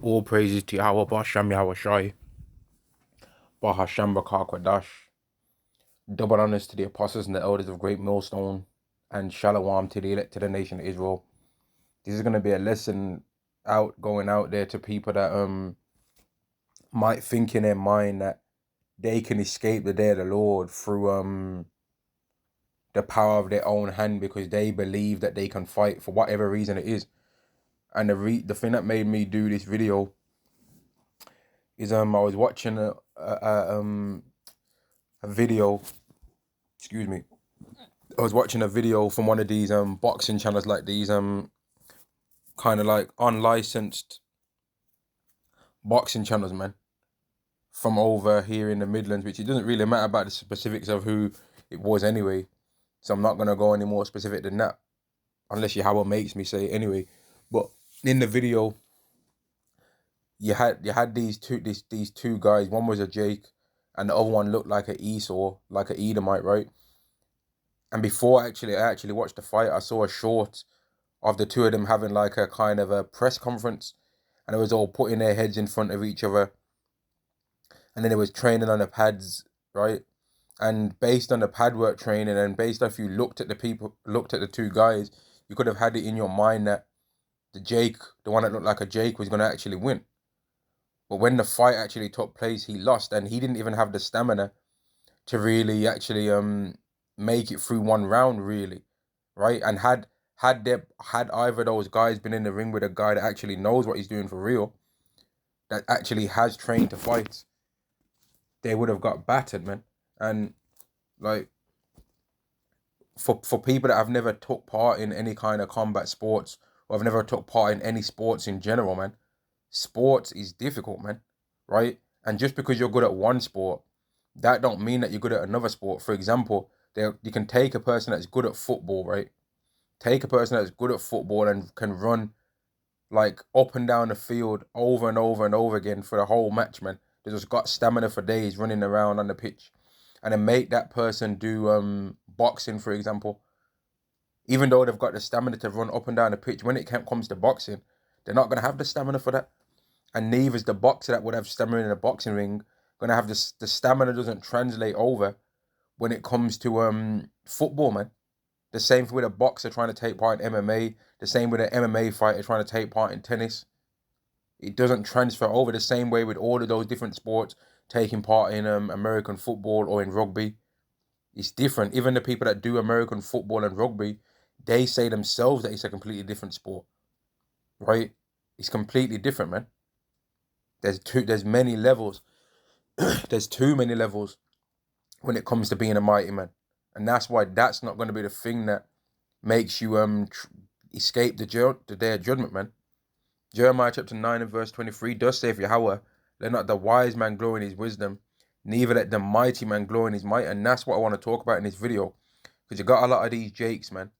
All praises to Yahweh Basham Yahweh Shai, Bahasham Bakar Kwadash. Double honors to the apostles and the elders of Great Millstone, and Shalom to the elect to the nation of Israel. This is gonna be a lesson going out there to people that might think in their mind that they can escape the day of the Lord through the power of their own hand because they believe that they can fight for whatever reason it is. And the thing that made me do this video is I was watching a video, excuse me. I was watching a video from one of these boxing channels, like these kind of like unlicensed boxing channels, man, from over here in the Midlands, which it doesn't really matter about the specifics of who it was anyway. So I'm not gonna go any more specific than that, unless Yahweh makes me say it anyway. But in the video, you had these two guys. One was a Jake, and the other one looked like a Esau, like a Edomite, right? And before I actually watched the fight, I saw a short of the two of them having like a kind of a press conference, and it was all putting their heads in front of each other, and then it was training on the pads, right? And based on the pad work training, and based on if you looked at the two guys, you could have had it in your mind that the one that looked like a Jake, was going to actually win. But when the fight actually took place, he lost, and he didn't even have the stamina to really actually make it through one round, really, right? And had either of those guys been in the ring with a guy that actually knows what he's doing for real, that actually has trained to fight, they would have got battered, man. And like for people that have never took part in any kind of combat sports, or have never took part in any sports in general, man, sports is difficult, man, right? And just because you're good at one sport, that don't mean that you're good at another sport. For example, you can take a person that's good at football, right? Take a person that's good at football and can run like up and down the field over and over and over again for the whole match, man. They just got stamina for days running around on the pitch. And then make that person do boxing, for example. Even though they've got the stamina to run up and down the pitch, when it comes to boxing, they're not going to have the stamina for that. And neither is the boxer that would have stamina in a boxing ring going to have this. The stamina doesn't translate over when it comes to football, man. The same with a boxer trying to take part in MMA. The same with an MMA fighter trying to take part in tennis. It doesn't transfer over the same way with all of those different sports taking part in American football or in rugby. It's different. Even the people that do American football and rugby, they say themselves that it's a completely different sport, right? It's completely different, man. There's many levels. There's too many levels when it comes to being a mighty man. And that's why that's not going to be the thing that makes you escape the day of judgment, man. Jeremiah chapter 9 and verse 23 does say, for Yahweh, let not the wise man glory in his wisdom, neither let the mighty man glory in his might. And that's what I want to talk about in this video. Because you got a lot of these Jakes, man,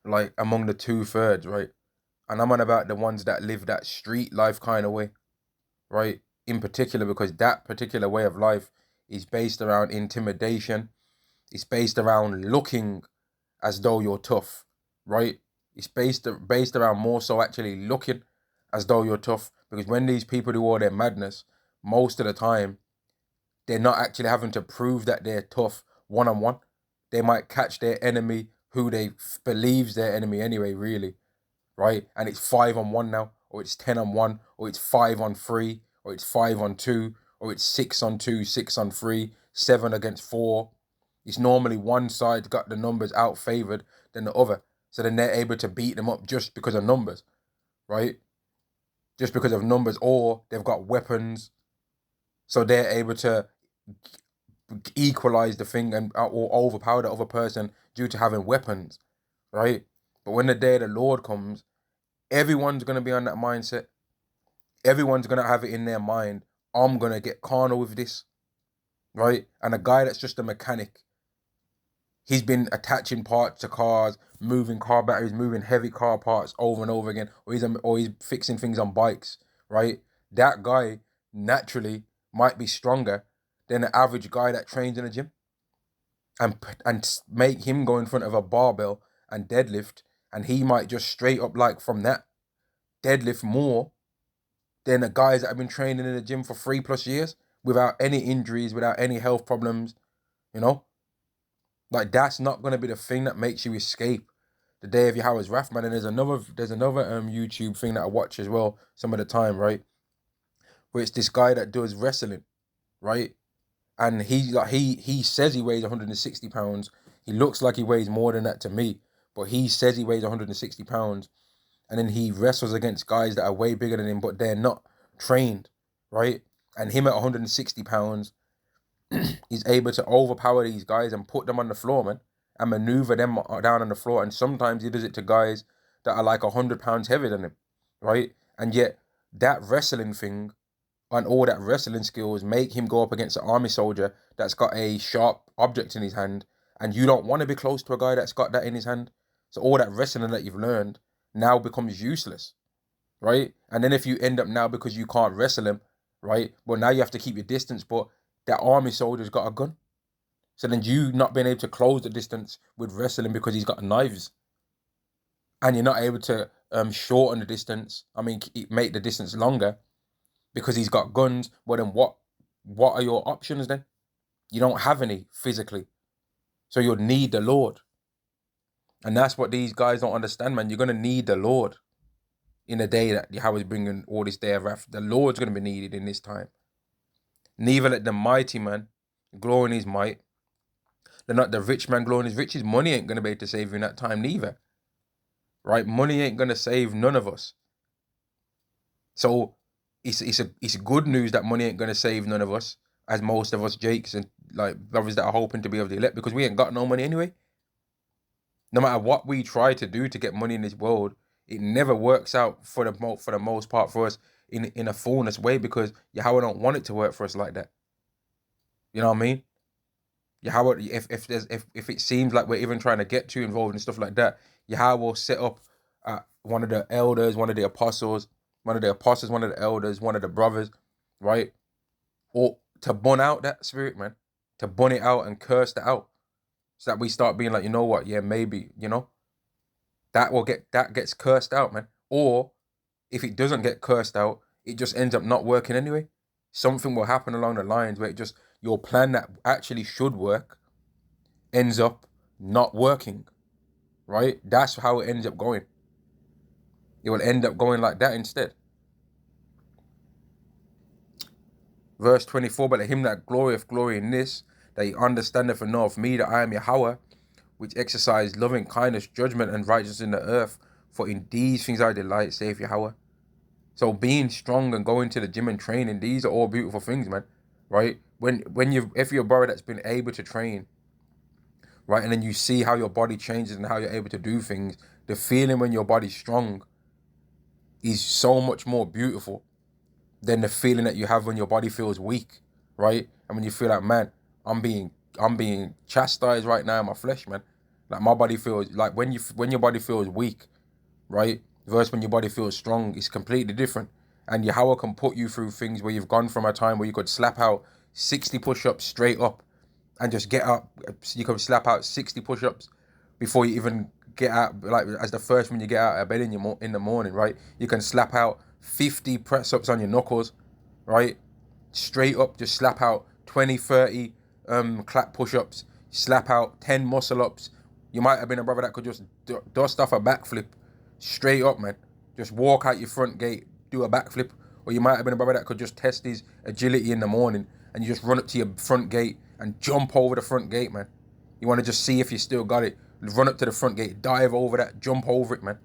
like among the 2/3, right? And I'm on about the ones that live that street life kind of way, right? In particular, because that particular way of life is based around intimidation. It's based around looking as though you're tough, right? It's based around more so actually looking as though you're tough. Because when these people do all their madness, most of the time, they're not actually having to prove that they're tough one-on-one. They might catch their enemy who they believes their enemy anyway, really, right? And it's 5-on-1 now, or it's 10-on-1, or it's 5-on-3, or it's 5-on-2, or it's 6-on-2, 6-on-3, 7 against 4. It's normally one side got the numbers out favored than the other. So then they're able to beat them up just because of numbers, right? Just because of numbers, or they've got weapons. So they're able to equalize the thing and or overpower the other person due to having weapons, right? But when the day of the Lord comes, everyone's going to be on that mindset. Everyone's going to have it in their mind, I'm going to get carnal with this, right? And a guy that's just a mechanic, he's been attaching parts to cars, moving car batteries, moving heavy car parts over and over again, or he's fixing things on bikes, right? That guy naturally might be stronger than the average guy that trains in a gym. And make him go in front of a barbell and deadlift, and he might just straight up, like, from that, deadlift more than the guys that have been training in the gym for 3+ years without any injuries, without any health problems, you know? Like, that's not going to be the thing that makes you escape the day of Yahweh's wrath, man. And there's another YouTube thing that I watch as well some of the time, right? Where it's this guy that does wrestling, right? And he says he weighs 160 pounds. He looks like he weighs more than that to me, but he says he weighs 160 pounds. And then he wrestles against guys that are way bigger than him, but they're not trained, right? And him at 160 pounds, he's able to overpower these guys and put them on the floor, man, and maneuver them down on the floor. And sometimes he does it to guys that are like 100 pounds heavier than him, right? And yet that wrestling thing and all that wrestling skills make him go up against an army soldier that's got a sharp object in his hand, and you don't want to be close to a guy that's got that in his hand. So all that wrestling that you've learned now becomes useless, right? And then if you end up now, because you can't wrestle him, right? Well, now you have to keep your distance, but that army soldier's got a gun. So then you not being able to close the distance with wrestling because he's got knives, and you're not able to shorten the distance. I mean, make the distance longer because he's got guns. Well, then what are your options then? You don't have any physically, so you'll need the Lord. And that's what these guys don't understand, man. You're gonna need the Lord in the day that Yahweh's bringing all this day of wrath. The Lord's gonna be needed in this time. Neither let the mighty man glory in his might. Let not the rich man glory in his riches. Money ain't gonna be able to save you in that time neither. Right? Money ain't gonna save none of us. So it's good news that money ain't gonna save none of us, as most of us Jakes and like brothers that are hoping to be able to elect, because we ain't got no money anyway. No matter what we try to do to get money in this world, it never works out for the most part for us in a fullness way, because Yahweh don't want it to work for us like that. You know what I mean? Yahweh, if it seems like we're even trying to get too involved in stuff like that, Yahweh will set up one of the elders, one of the apostles, one of the elders, one of the brothers, right? Or to burn out that spirit, man, to burn it out and curse that out, so that we start being like, you know what, yeah, maybe, that gets cursed out, man. Or if it doesn't get cursed out, it just ends up not working anyway. Something will happen along the lines where your plan that actually should work ends up not working, right? That's how it ends up going. It will end up going like that instead. Verse 24, but let him that glorieth glory in this, that he understandeth and knoweth me, that I am Yahweh, which exercise loving kindness, judgment, and righteousness in the earth. For in these things I delight, saith Yahweh. So being strong and going to the gym and training, these are all beautiful things, man. Right? If you're a brother that's been able to train, right, and then you see how your body changes and how you're able to do things, the feeling when your body's strong is so much more beautiful than the feeling that you have when your body feels weak, right? And when you feel like, man, I'm being chastised right now in my flesh, man. Like my body feels like when your body feels weak, right? Versus when your body feels strong, it's completely different. And Yahweh can put you through things where you've gone from a time where you could slap out 60 push-ups straight up and just get up. You can slap out 60 push-ups before you even get out, like as the first when you get out of bed in the morning, right? You can slap out 50 press-ups on your knuckles, right? Straight up, just slap out 20, 30 clap push-ups, slap out 10 muscle-ups. You might have been a brother that could just dust off a backflip straight up, man. Just walk out your front gate, do a backflip. Or you might have been a brother that could just test his agility in the morning and you just run up to your front gate and jump over the front gate, man. You want to just see if you still got it. Run up to the front gate, dive over that, jump over it, man.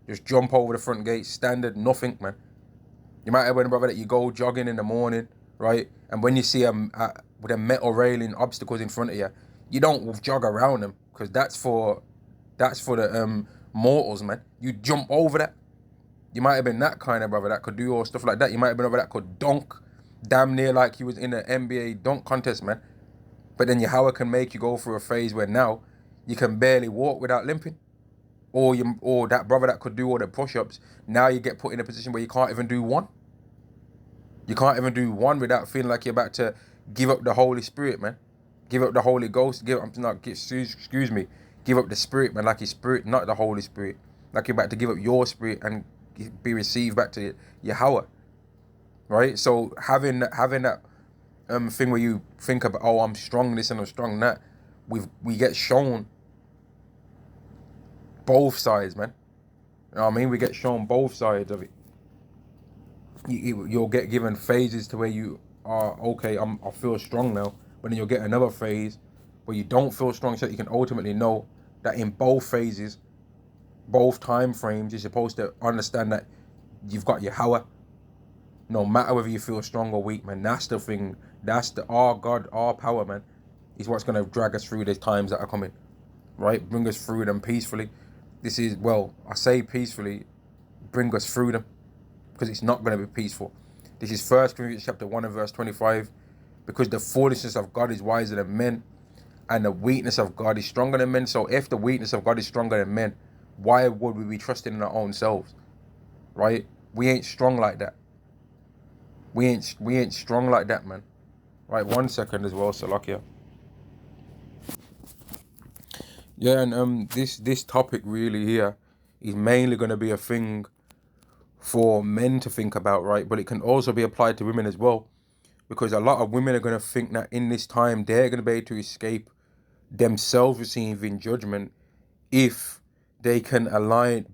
Just jump over the front gate, standard, nothing, man. You might have been a brother that you go jogging in the morning, right? And when you see with a metal railing obstacles in front of you, you don't jog around them, because that's for the mortals, man. You jump over that. You might have been that kind of brother that could do all stuff like that. You might have been a brother that could dunk damn near like he was in an NBA dunk contest, man. But then Yahweh can make you go through a phase where now you can barely walk without limping. Or that brother that could do all the push-ups, now you get put in a position where you can't even do one. You can't even do one without feeling like you're about to give up the Holy Spirit, man. Give up the Holy Ghost. Give up the Spirit, man, like His Spirit, not the Holy Spirit. Like you're about to give up your spirit and be received back to Yahweh. right? So having that thing where you think about, oh, I'm strong this and I'm strong that, we get shown both sides, man. You know what I mean? We get shown both sides of it. You'll get given phases to where you are okay. I feel strong now, but then you'll get another phase where you don't feel strong, so that you can ultimately know that in both phases, both time frames, you're supposed to understand that you've got your Yahweh. No matter whether you feel strong or weak, man. That's the thing. That's the our God, our power, man. Is what's gonna drag us through these times that are coming, right? Bring us through them peacefully. This is, well, I say peacefully, bring us through them, because it's not going to be peaceful. This is 1 Corinthians chapter 1 and verse 25. Because the foolishness of God is wiser than men, and the weakness of God is stronger than men. So if the weakness of God is stronger than men, why would we be trusting in our own selves, right? We ain't strong like that. We ain't strong like that, man. Right, 1 second as well, Salakia. Yeah, and this topic really here is mainly going to be a thing for men to think about, right? But it can also be applied to women as well, because a lot of women are going to think that in this time they're going to be able to escape themselves receiving judgment if they can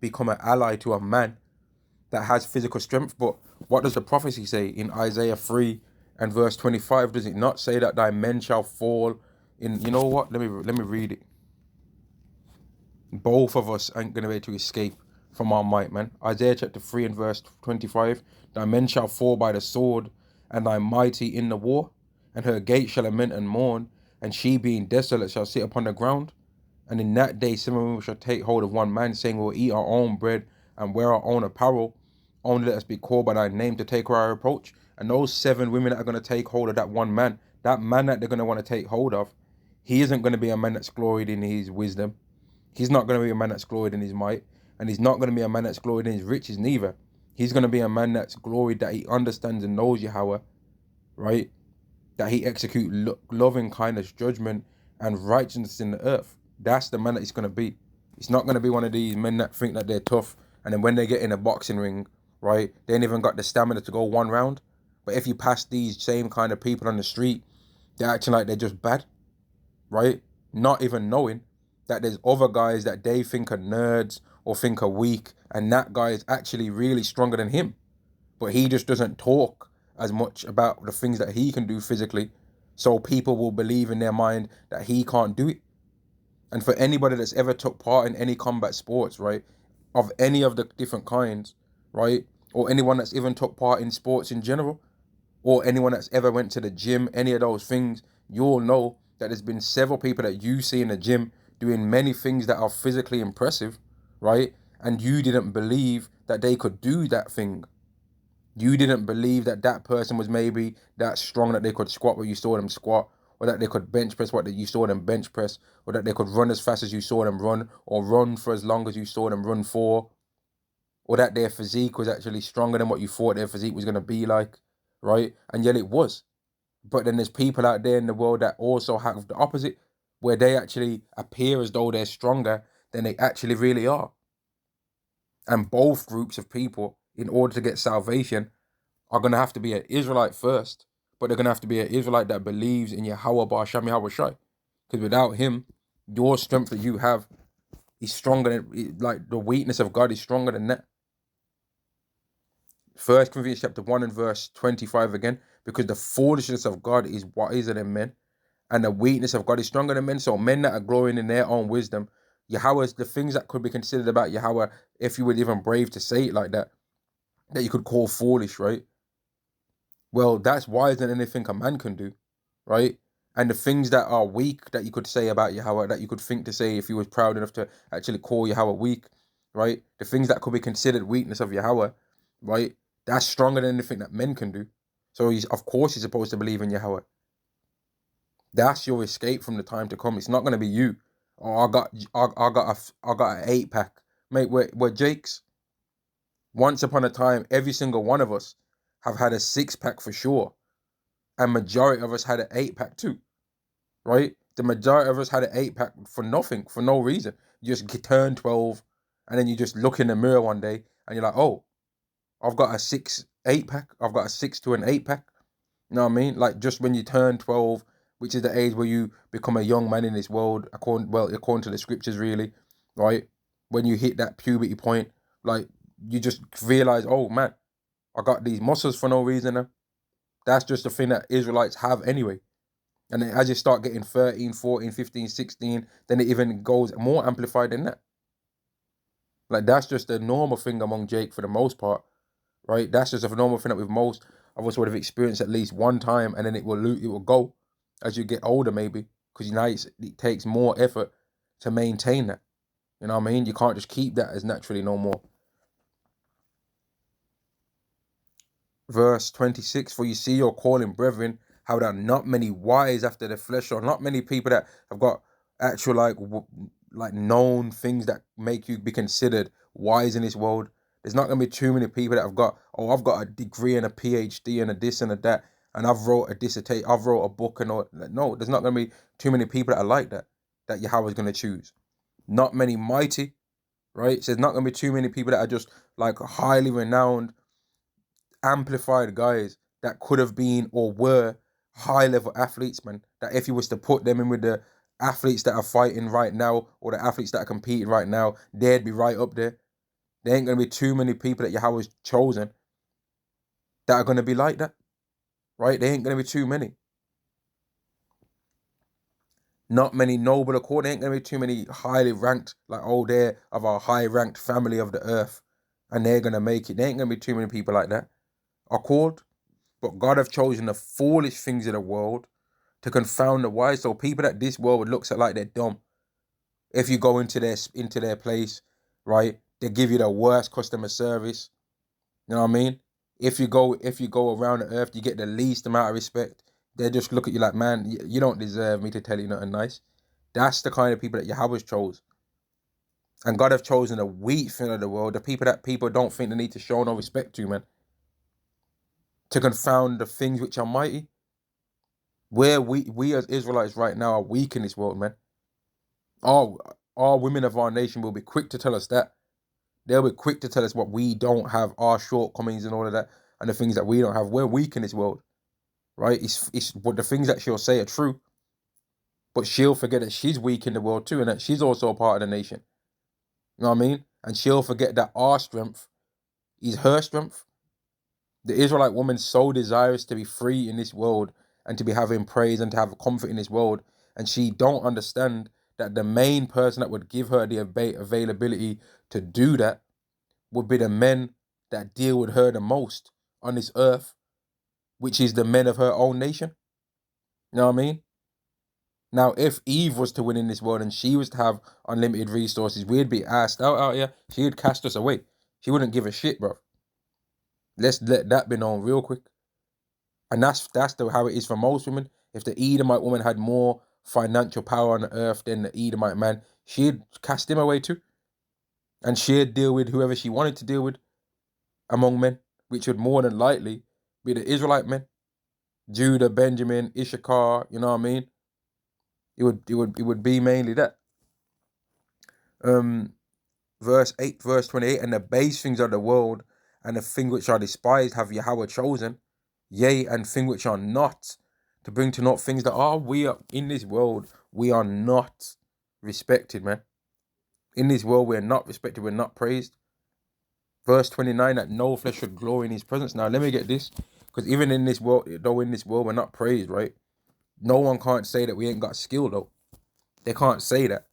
become an ally to a man that has physical strength. But what does the prophecy say in Isaiah 3 and verse 25? Does it not say that thy men shall fall in, you know what? Let me read it. Both of us ain't going to be able to escape from our might, man. Isaiah chapter 3 and verse 25. Thy men shall fall by the sword, and thy mighty in the war. And her gate shall lament and mourn, and she being desolate shall sit upon the ground. And in that day 7 women shall take hold of one man, saying, we'll eat our own bread and wear our own apparel. Only let us be called by thy name to take our reproach. And those 7 women that are going to take hold of that one man, that man that they're going to want to take hold of, he isn't going to be a man that's gloried in his wisdom. He's not going to be a man that's gloried in his might. And he's not going to be a man that's gloried in his riches neither. He's going to be a man that's gloried that he understands and knows Yahweh, right? That he execute loving kindness, judgment, and righteousness in the earth. That's the man that he's going to be. He's not going to be one of these men that think that they're tough, and then when they get in a boxing ring, right, they ain't even got the stamina to go one round. But if you pass these same kind of people on the street, they're acting like they're just bad, right? Not even knowing that there's other guys that they think are nerds or think are weak, and that guy is actually really stronger than him. But he just doesn't talk as much about the things that he can do physically, so people will believe in their mind that he can't do it. And for anybody that's ever took part in any combat sports, right, of any of the different kinds, right, or anyone that's even took part in sports in general, or anyone that's ever went to the gym, any of those things, you'll know that there's been several people that you see in the gym doing many things that are physically impressive, right? And you didn't believe that they could do that thing. You didn't believe that that person was maybe that strong that they could squat what you saw them squat, or that they could bench press what you saw them bench press, or that they could run as fast as you saw them run, or run for as long as you saw them run for, or that their physique was actually stronger than what you thought their physique was going to be like, right? And yet it was. But then there's people out there in the world that also have the opposite, where they actually appear as though they're stronger than they actually really are. And both groups of people, in order to get salvation, are going to have to be an Israelite first, but they're going to have to be an Israelite that believes in Yahweh Ba'Shem Yahweh Shai. Because without him, your strength that you have is stronger than, like, the weakness of God is stronger than that. 1 Corinthians chapter 1 and verse 25 again, because the foolishness of God is wiser than men, and the weakness of God is stronger than men. So men that are glorying in their own wisdom, Yahweh's, the things that could be considered about Yahweh, if you were even brave to say it like that you could call foolish, right? Well, that's wiser than anything a man can do, right? And the things that are weak that you could say about Yahweh, that you could think to say if you was proud enough to actually call Yahweh weak, right? The things that could be considered weakness of Yahweh, right? That's stronger than anything that men can do. So of course you're supposed to believe in Yahweh. That's your escape from the time to come. It's not going to be you. Oh, I got an 8-pack, mate. We're Jakes. Once upon a time, every single one of us have had a 6-pack for sure, and majority of us had an 8-pack too, right? The majority of us had an 8-pack for nothing, for no reason. You just turn 12, and then you just look in the mirror one day, and you're like, oh, I've got a 6 8 pack. I've got a 6 to an 8 pack. You know what I mean? Like just when you turn 12, which is the age where you become a young man in this world, according to the scriptures, really, right? When you hit that puberty point, like you just realize, oh man, I got these muscles for no reason now. That's just the thing that Israelites have anyway. And then as you start getting 13, 14, 15, 16, then it even goes more amplified than that. Like that's just a normal thing among Jake for the most part, right? That's just a normal thing that with most of us would have experienced at least one time, and then it will go as you get older, maybe, because it takes more effort to maintain that. You know what I mean? You can't just keep that as naturally no more. Verse 26, for you see your calling, brethren, how there are not many wise after the flesh, or not many people that have got actual like known things that make you be considered wise in this world. There's not gonna be too many people that have got, oh, I've got a degree and a PhD and a this and a that, and I've wrote a dissertation, I've wrote a book and all. No, there's not gonna be too many people that are like that Yahweh's gonna choose. Not many mighty, right? So there's not gonna be too many people that are just like highly renowned, amplified guys that could have been or were high level athletes, man. That if you was to put them in with the athletes that are fighting right now or the athletes that are competing right now, they'd be right up there. There ain't gonna be too many people that Yahweh's chosen that are gonna be like that, right? There ain't gonna be too many. Not many noble accord. There ain't gonna be too many highly ranked, like, oh, they're of our high ranked family of the earth, and they're gonna make it. There ain't gonna be too many people like that are called. But God have chosen the foolish things of the world to confound the wise. So people that this world looks at like they're dumb. If you go into their place, right, they give you the worst customer service. You know what I mean? If you go around the earth, you get the least amount of respect. They just look at you like, man, you don't deserve me to tell you nothing nice. That's the kind of people that Yahweh chose. And God have chosen the weak thing of the world, the people that people don't think they need to show no respect to, man, to confound the things which are mighty. Where we as Israelites right now are weak in this world, man. Our women of our nation will be quick to tell us that. They'll be quick to tell us what we don't have, our shortcomings and all of that, and the things that we don't have. We're weak in this world, right? It's but the things that she'll say are true, but she'll forget that she's weak in the world too, and that she's also a part of the nation. You know what I mean? And she'll forget that our strength is her strength. The Israelite woman's so desirous to be free in this world and to be having praise and to have comfort in this world, and she don't understand that the main person that would give her the availability to do that would be the men that deal with her the most on this earth, which is the men of her own nation. You know what I mean? Now, if Eve was to win in this world and she was to have unlimited resources, we'd be asked out here. She'd cast us away. She wouldn't give a shit, bro. Let's let that be known real quick. And that's how it is for most women. If the Edomite woman had more financial power on the earth than the Edomite man, she'd cast him away too. And she'd deal with whoever she wanted to deal with among men, which would more than likely be the Israelite men. Judah, Benjamin, Issachar, you know what I mean? It would be mainly that. Verse 8, verse 28, and the base things of the world and the thing which are despised have Yahweh chosen, yea, and thing which are not, to bring to naught things that we are in this world, we are not respected, man. In this world, we're not respected, we're not praised. Verse 29, that no flesh should glory in his presence. Now, let me get this, because even in this world, though in this world, we're not praised, right? No one can't say that we ain't got skill, though. They can't say that.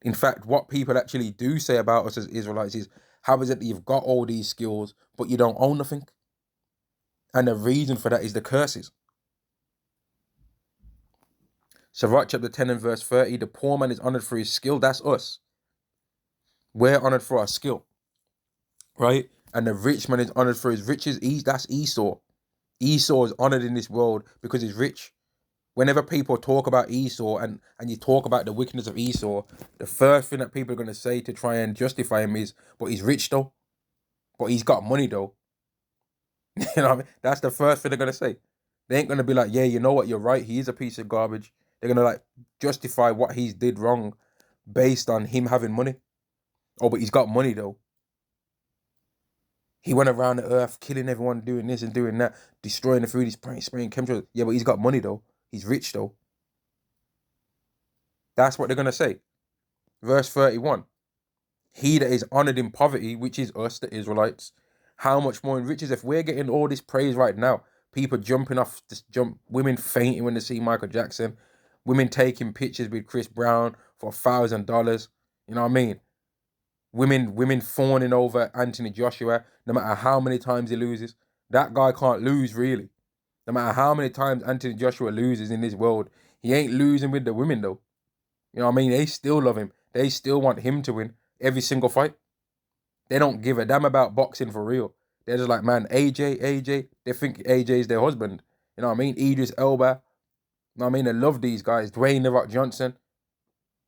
In fact, what people actually do say about us as Israelites is, how is it that you've got all these skills, but you don't own nothing? And the reason for that is the curses. Sirach chapter 10 and verse 30, the poor man is honored for his skill. That's us. We're honored for our skill, right? And the rich man is honored for his riches. That's Esau. Esau is honored in this world because he's rich. Whenever people talk about Esau and you talk about the wickedness of Esau, the first thing that people are going to say to try and justify him is, but he's rich though. But he's got money though. You know what I mean? That's the first thing they're going to say. They ain't going to be like, yeah, you know what, you're right. He is a piece of garbage. They're going to like justify what he's did wrong based on him having money. Oh, but he's got money though. He went around the earth killing everyone, doing this and doing that, destroying the food. He's spraying chemtrails. Yeah, but he's got money though. He's rich though. That's what they're gonna say. Verse 31. He that is honored in poverty, which is us, the Israelites, how much more in riches? If we're getting all this praise right now, people jumping off this jump, women fainting when they see Michael Jackson, women taking pictures with Chris Brown for $1,000. You know what I mean? Women fawning over Anthony Joshua, no matter how many times he loses. That guy can't lose, really. No matter how many times Anthony Joshua loses in this world, he ain't losing with the women, though. You know what I mean? They still love him. They still want him to win every single fight. They don't give a damn about boxing for real. They're just like, man, AJ. They think AJ is their husband. You know what I mean? Idris Elba. You know what I mean? They love these guys. Dwayne The Rock Johnson.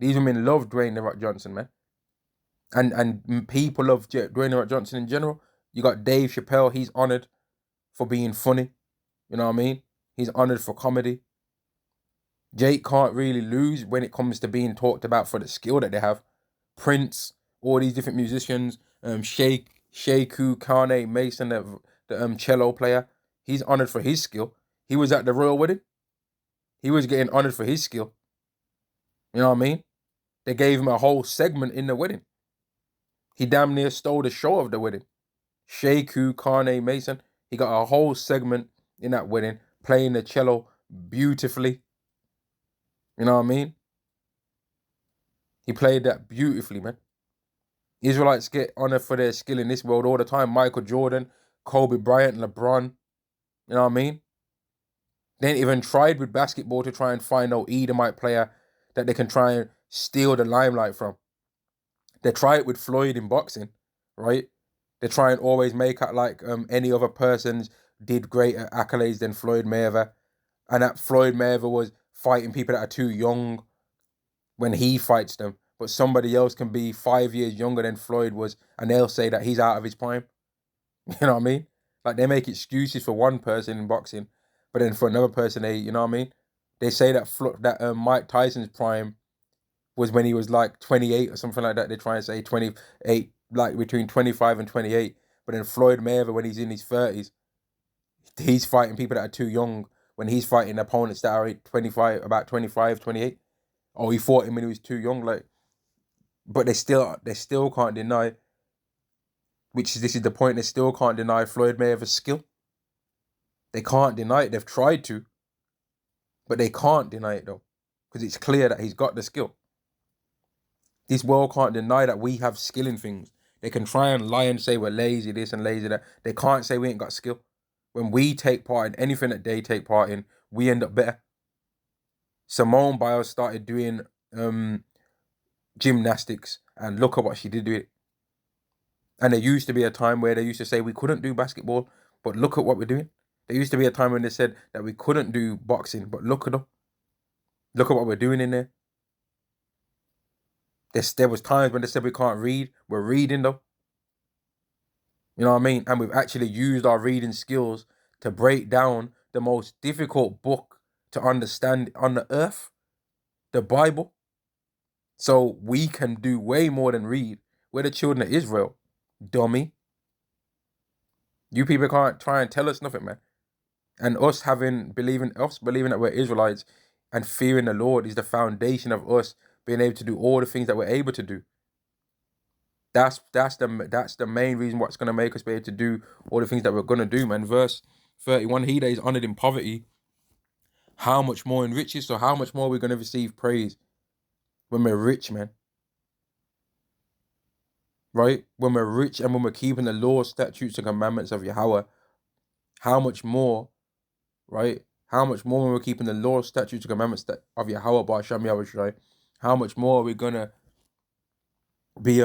These women love Dwayne The Rock Johnson, man. And people love Dwayne The Rock Johnson in general. You got Dave Chappelle. He's honored for being funny. You know what I mean? He's honored for comedy. Jake can't really lose when it comes to being talked about for the skill that they have. Prince, all these different musicians, Sheku, Kane, Mason, the cello player, he's honored for his skill. He was at the royal wedding. He was getting honored for his skill. You know what I mean? They gave him a whole segment in the wedding. He damn near stole the show of the wedding. Sheku, Kane, Mason, he got a whole segment in that wedding, playing the cello beautifully. You know what I mean? He played that beautifully, man. Israelites get honored for their skill in this world all the time. Michael Jordan, Kobe Bryant, LeBron. You know what I mean? They ain't even tried with basketball to try and find no Edomite player that they can try and steal the limelight from. They try it with Floyd in boxing, right? They try and always make out like any other persons did greater accolades than Floyd Mayweather. And that Floyd Mayweather was fighting people that are too young when he fights them. But somebody else can be 5 years younger than Floyd was, and they'll say that he's out of his prime. You know what I mean? Like, they make excuses for one person in boxing, but then for another person, you know what I mean? They say that Mike Tyson's prime was when he was like 28 or something like that. They try and say 28, like between 25 and 28. But then Floyd Mayweather, when he's in his 30s, he's fighting people that are too young when he's fighting opponents that are 25, about 25, 28. Oh, he fought him when he was too young, like. But they still can't deny, this is the point, they still can't deny Floyd Mayweather's skill. They can't deny it. They've tried to, but they can't deny it though, because it's clear that he's got the skill. This world can't deny that we have skill in things. They can try and lie and say we're lazy this and lazy that. They can't say we ain't got skill. When we take part in anything that they take part in, we end up better. Simone Biles started doing gymnastics, and look at what she did with it. And there used to be a time where they used to say we couldn't do basketball, but look at what we're doing. There used to be a time when they said that we couldn't do boxing, but look at them. Look at what we're doing in there. There was times when they said we can't read. We're reading though. You know what I mean? And we've actually used our reading skills to break down the most difficult book to understand on the earth, the Bible. So we can do way more than read. We're the children of Israel, dummy. You people can't try and tell us nothing, man. And us believing that we're Israelites and fearing the Lord is the foundation of us being able to do all the things that we're able to do. That's the main reason what's going to make us be able to do all the things that we're going to do, man. Verse 31, he that is honored in poverty, how much more in riches? So how much more are we going to receive praise when we're rich, man? Right? When we're rich and when we're keeping the law, statutes, and commandments of Yahweh, how much more, right? How much more when we're keeping the law, statutes, and commandments of Yahweh, Ba'ashem Yahweh, how much more are we going to be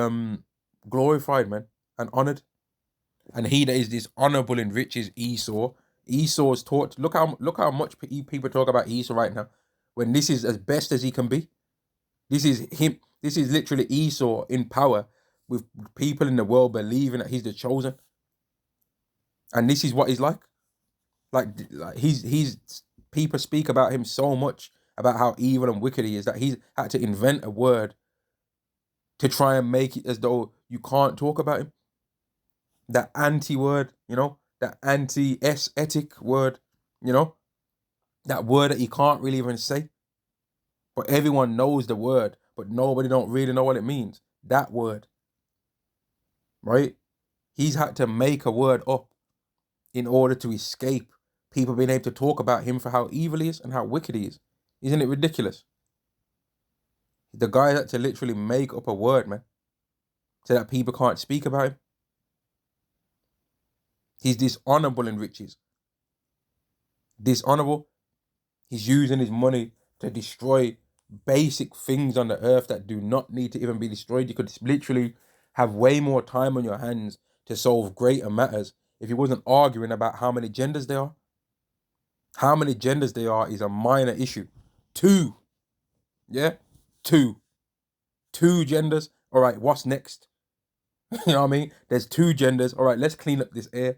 glorified, man, and honored? And he that is dishonorable in riches, Esau. Esau's taught. Look how much people talk about Esau right now, when this is as best as he can be. This is him. This is literally Esau in power, with people in the world believing that he's the chosen. And this is what he's like. Like he's people speak about him so much about how evil and wicked he is that he's had to invent a word to try and make it as though you can't talk about him. that anti word, that anti-aesthetic word, you know, that word that you can't really even say, but everyone knows the word, but nobody don't really know what it means. That word, right? He's had to make a word up in order to escape people being able to talk about him for how evil he is and how wicked he is. Isn't it ridiculous? The guy had to literally make up a word, man, so that people can't speak about him. He's dishonorable in riches. Dishonorable. He's using his money to destroy basic things on the earth that do not need to even be destroyed. You could literally have way more time on your hands to solve greater matters if he wasn't arguing about how many genders there are. How many genders there are is a minor issue. 2. Yeah? 2. 2 genders. All right, what's next? You know what I mean? There's 2 genders. All right, let's clean up this air.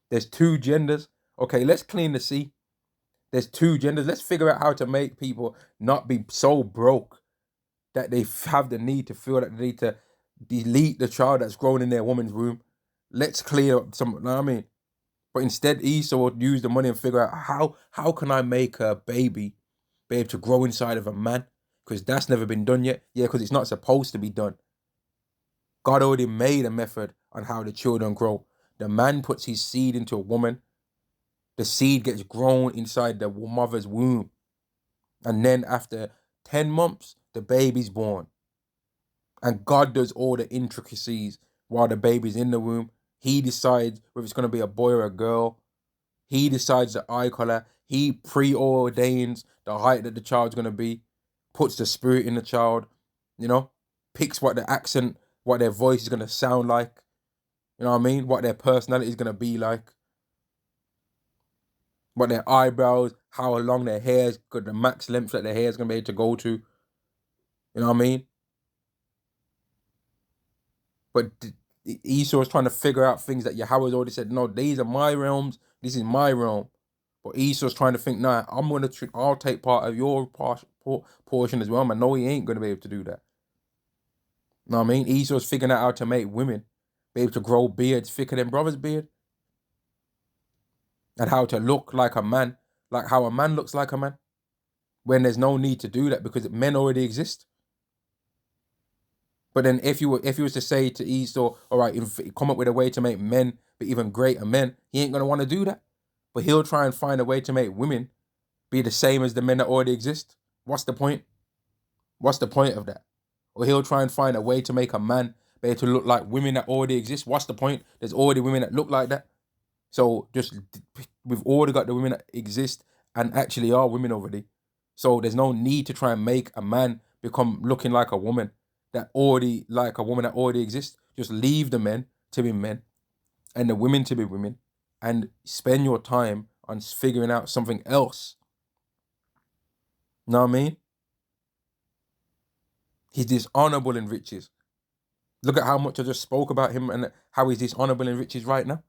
There's 2 genders. Okay, let's clean the sea. There's 2 genders. Let's figure out how to make people not be so broke that they have the need to feel that they need to delete the child that's grown in their woman's womb. Let's clear up some, you know what I mean? But instead, Esau would use the money and figure out how can I make a baby be able to grow inside of a man? Because that's never been done yet. Yeah, because it's not supposed to be done. God already made a method on how the children grow. The man puts his seed into a woman. The seed gets grown inside the mother's womb. And then after 10 months, the baby's born. And God does all the intricacies while the baby's in the womb. He decides whether it's going to be a boy or a girl. He decides the eye color. He preordains the height that the child's going to be, puts the spirit in the child, picks what the accent, what their voice is going to sound like, you know what I mean? What their personality is going to be like, what their eyebrows, how long their hair is, the max length that their hair is going to be able to go to, you know what I mean? But Esau is trying to figure out things that Yahweh's already said, no, these are my realms, this is my realm. But Esau's trying to think, nah, I'll take part of your portion as well, man. No, he ain't going to be able to do that. You know what I mean? Esau's figuring out how to make women be able to grow beards thicker than brother's beard. And how to look like a man, like how a man looks like a man. When there's no need to do that because men already exist. But then if you was to say to Esau, all right, come up with a way to make men be even greater men, he ain't going to want to do that. But he'll try and find a way to make women be the same as the men that already exist. What's the point? What's the point of that? Or he'll try and find a way to make a man be able to look like women that already exist. What's the point? There's already women that look like that. So we've already got the women that exist and actually are women already. So there's no need to try and make a man become looking like a woman that already exists. Just leave the men to be men and the women to be women and spend your time on figuring out something else. Know what I mean? He's dishonorable in riches. Look at how much I just spoke about him and how he's dishonorable in riches right now.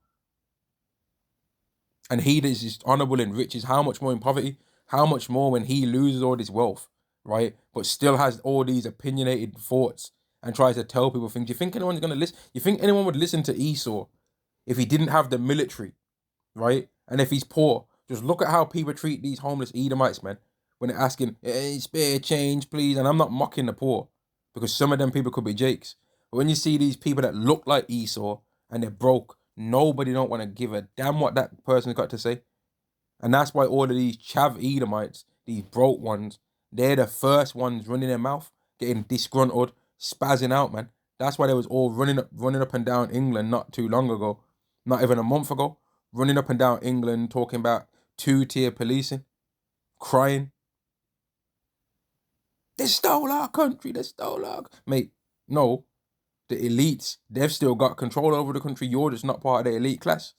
And he is dishonorable in riches. How much more in poverty? How much more when he loses all this wealth, right? But still has all these opinionated thoughts and tries to tell people things. Do you think anyone's going to listen? You think anyone would listen to Esau if he didn't have the military, right? And if he's poor? Just look at how people treat these homeless Edomites, man. When they're asking, hey, spare change, please. And I'm not mocking the poor because some of them people could be jakes. But when you see these people that look like Esau and they're broke, nobody don't want to give a damn what that person's got to say. And that's why all of these chav Edomites, these broke ones, they're the first ones running their mouth, getting disgruntled, spazzing out, man. That's why they was all running up and down England not too long ago, not even a month ago, running up and down England talking about 2-tier policing, crying. They stole our country, Mate, no. The elites, they've still got control over the country. You're just not part of the elite class.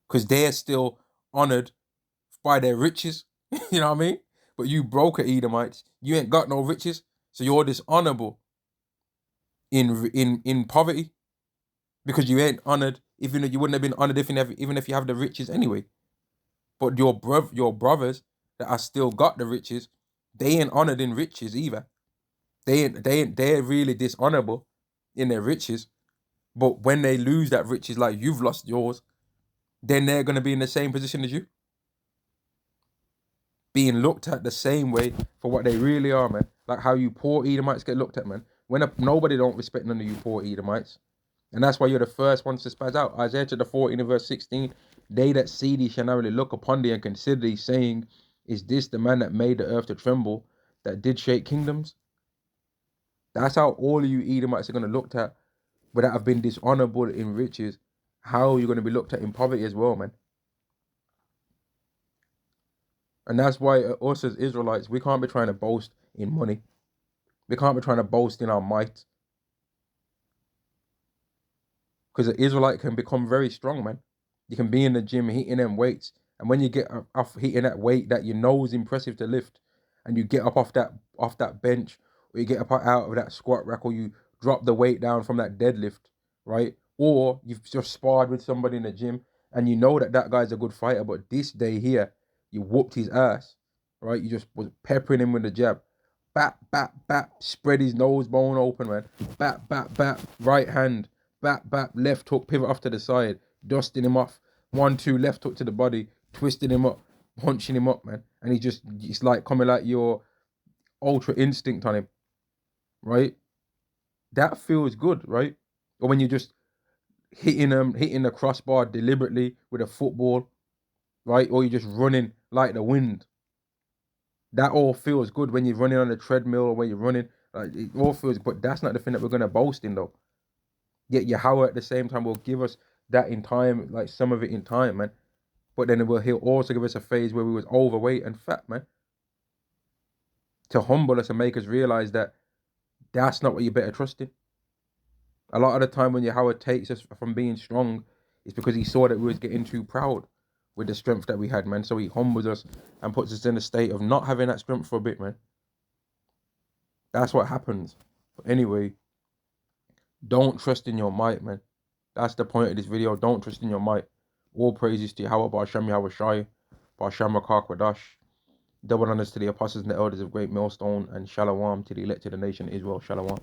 Because they're still honored by their riches. You know what I mean? But you broke Edomites. You ain't got no riches. So you're dishonorable in poverty. Because you ain't honored. Even though you wouldn't have been honored even if you have the riches anyway. But your brothers that are still got the riches, they ain't honored in riches either. They're really dishonorable in their riches. But when they lose that riches like you've lost yours, then they're going to be in the same position as you, being looked at the same way for what they really are, man. Like how you poor Edomites get looked at, man. Nobody don't respect none of you poor Edomites. And that's why you're the first ones to spaz out. Isaiah chapter 14 and verse 16, they that see thee shall narrowly look upon thee and consider thee, saying, is this the man that made the earth to tremble, that did shake kingdoms? That's how all of you Edomites are going to be looked at, but that have been dishonorable in riches. How are you going to be looked at in poverty as well, man? And that's why us as Israelites, we can't be trying to boast in money. We can't be trying to boast in our might. Because an Israelite can become very strong, man. You can be in the gym hitting them weights. And when you get off hitting that weight that you know is impressive to lift, and you get up off that bench, or you get up out of that squat rack, or you drop the weight down from that deadlift, right? Or you've just sparred with somebody in the gym, and you know that that guy's a good fighter, but this day here, you whooped his ass, right? You just was peppering him with the jab. Bap, bap, bap, spread his nose bone open, man. Bap, bap, bap, right hand. Bap, bap, left hook, pivot off to the side, dusting him off. 1-2, left hook to the body, twisting him up, punching him up, man. And it's like coming like your ultra instinct on him, right? That feels good, right? Or when you're just hitting the crossbar deliberately with a football, right? Or you're just running like the wind. That all feels good when you're running on a treadmill or when you're running. Like, it all feels, but that's not the thing that we're gonna boast in though. Yet Yahweh at the same time will give us that in time, like some of it in time, man. But then he'll also give us a phase where we was overweight and fat, man. To humble us and make us realize that that's not what you better trust in. A lot of the time when Yahweh takes us from being strong, it's because he saw that we was getting too proud with the strength that we had, man. So he humbles us and puts us in a state of not having that strength for a bit, man. That's what happens. But anyway, don't trust in your might, man. That's the point of this video. Don't trust in your might. All praises to Yahweh, Ba'ashem Yahweh Shai, Ba'ashem Rakak Wadash. Double honors to the apostles and the elders of Great Millstone, and Shalom to the elected nation Israel. Shalom.